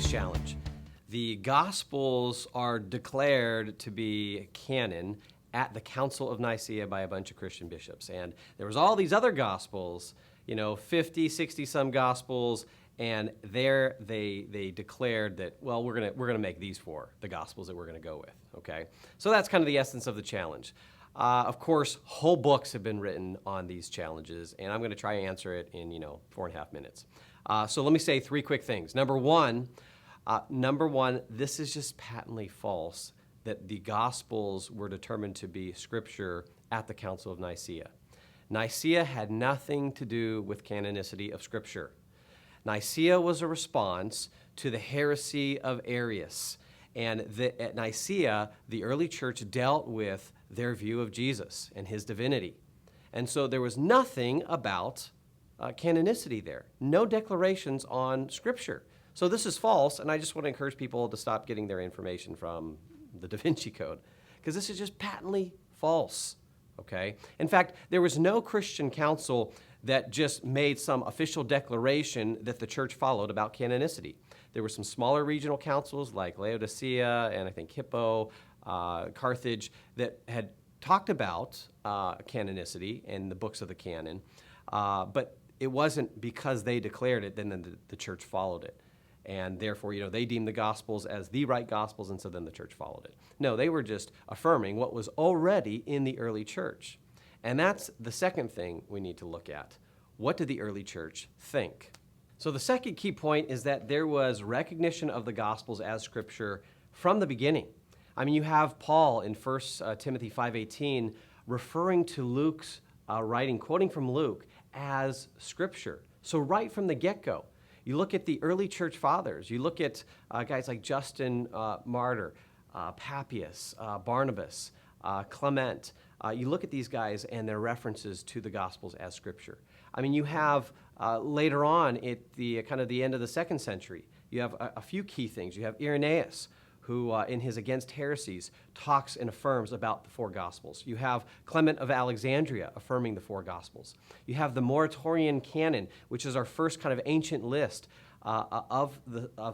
challenge. The Gospels are declared to be canon at the Council of Nicaea by a bunch of Christian bishops. And there was all these other Gospels, 50, 60 some Gospels, and there they declared that, well, we're gonna make these four the Gospels that we're gonna go with, okay? So that's kind of the essence of the challenge. Of course, whole books have been written on these challenges, and I'm gonna try and answer it in, 4.5 minutes. So let me say three quick things. Number one, this is just patently false that the Gospels were determined to be Scripture at the Council of Nicaea. Nicaea had nothing to do with canonicity of Scripture. Nicaea was a response to the heresy of Arius. And at Nicaea, the early church dealt with their view of Jesus and his divinity. And so there was nothing about canonicity there, no declarations on Scripture. So this is false, and I just want to encourage people to stop getting their information from the Da Vinci Code, because this is just patently false, okay? In fact, there was no Christian council that just made some official declaration that the church followed about canonicity. There were some smaller regional councils like Laodicea and I think Hippo, Carthage, that had talked about canonicity and the books of the canon, but it wasn't because they declared it, then the church followed it. And therefore, they deemed the Gospels as the right Gospels, and so then the church followed it. No, they were just affirming what was already in the early church. And that's the second thing we need to look at. What did the early church think? So the second key point is that there was recognition of the Gospels as Scripture from the beginning. I mean, you have Paul in 1 Timothy 5:18 referring to Luke's writing, quoting from Luke, as Scripture. So right from the get-go, you look at the early church fathers. You look at guys like Justin Martyr, Papias, Barnabas, Clement. You look at these guys and their references to the Gospels as Scripture. I mean, you have later on at the kind of the end of the 2nd century, you have a few key things. You have Irenaeus, who in his Against Heresies talks and affirms about the four Gospels. You have Clement of Alexandria affirming the four Gospels. You have the Muratorian canon, which is our first kind of ancient list of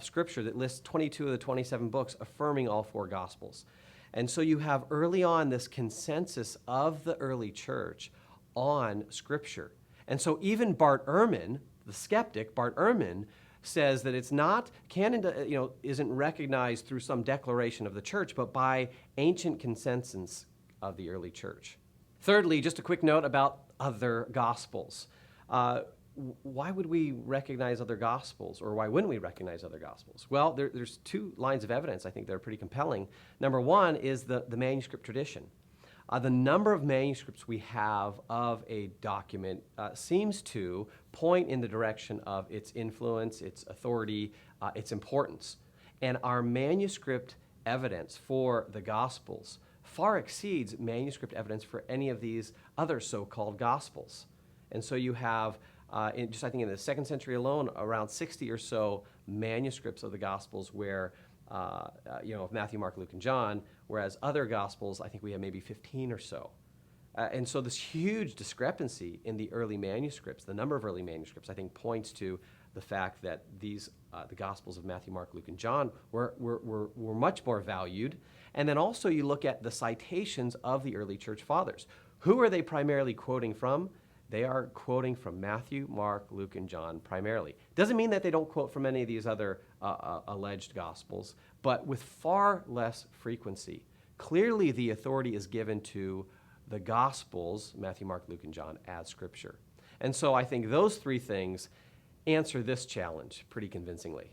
Scripture that lists 22 of the 27 books affirming all four Gospels. And so you have early on this consensus of the early church on Scripture. And so even Bart Ehrman, the skeptic, Bart Ehrman, says that it's not, canon isn't recognized through some declaration of the church, but by ancient consensus of the early church. Thirdly, just a quick note about other Gospels. Why would we recognize other Gospels, or why wouldn't we recognize other Gospels? Well, there's two lines of evidence I think that are pretty compelling. Number one is the manuscript tradition. The number of manuscripts we have of a document seems to point in the direction of its influence, its authority, its importance. And our manuscript evidence for the Gospels far exceeds manuscript evidence for any of these other so-called Gospels. And so you have, I think in the 2nd century alone, around 60 or so manuscripts of the Gospels where of Matthew, Mark, Luke, and John, whereas other Gospels, I think we have maybe 15 or so. And so this huge discrepancy in the early manuscripts, the number of early manuscripts, I think points to the fact that these, the Gospels of Matthew, Mark, Luke, and John were much more valued. And then also you look at the citations of the early church fathers. Who are they primarily quoting from? They are quoting from Matthew, Mark, Luke, and John primarily. Doesn't mean that they don't quote from any of these other alleged Gospels, but with far less frequency. Clearly, the authority is given to the Gospels, Matthew, Mark, Luke, and John, as Scripture. And so I think those three things answer this challenge pretty convincingly.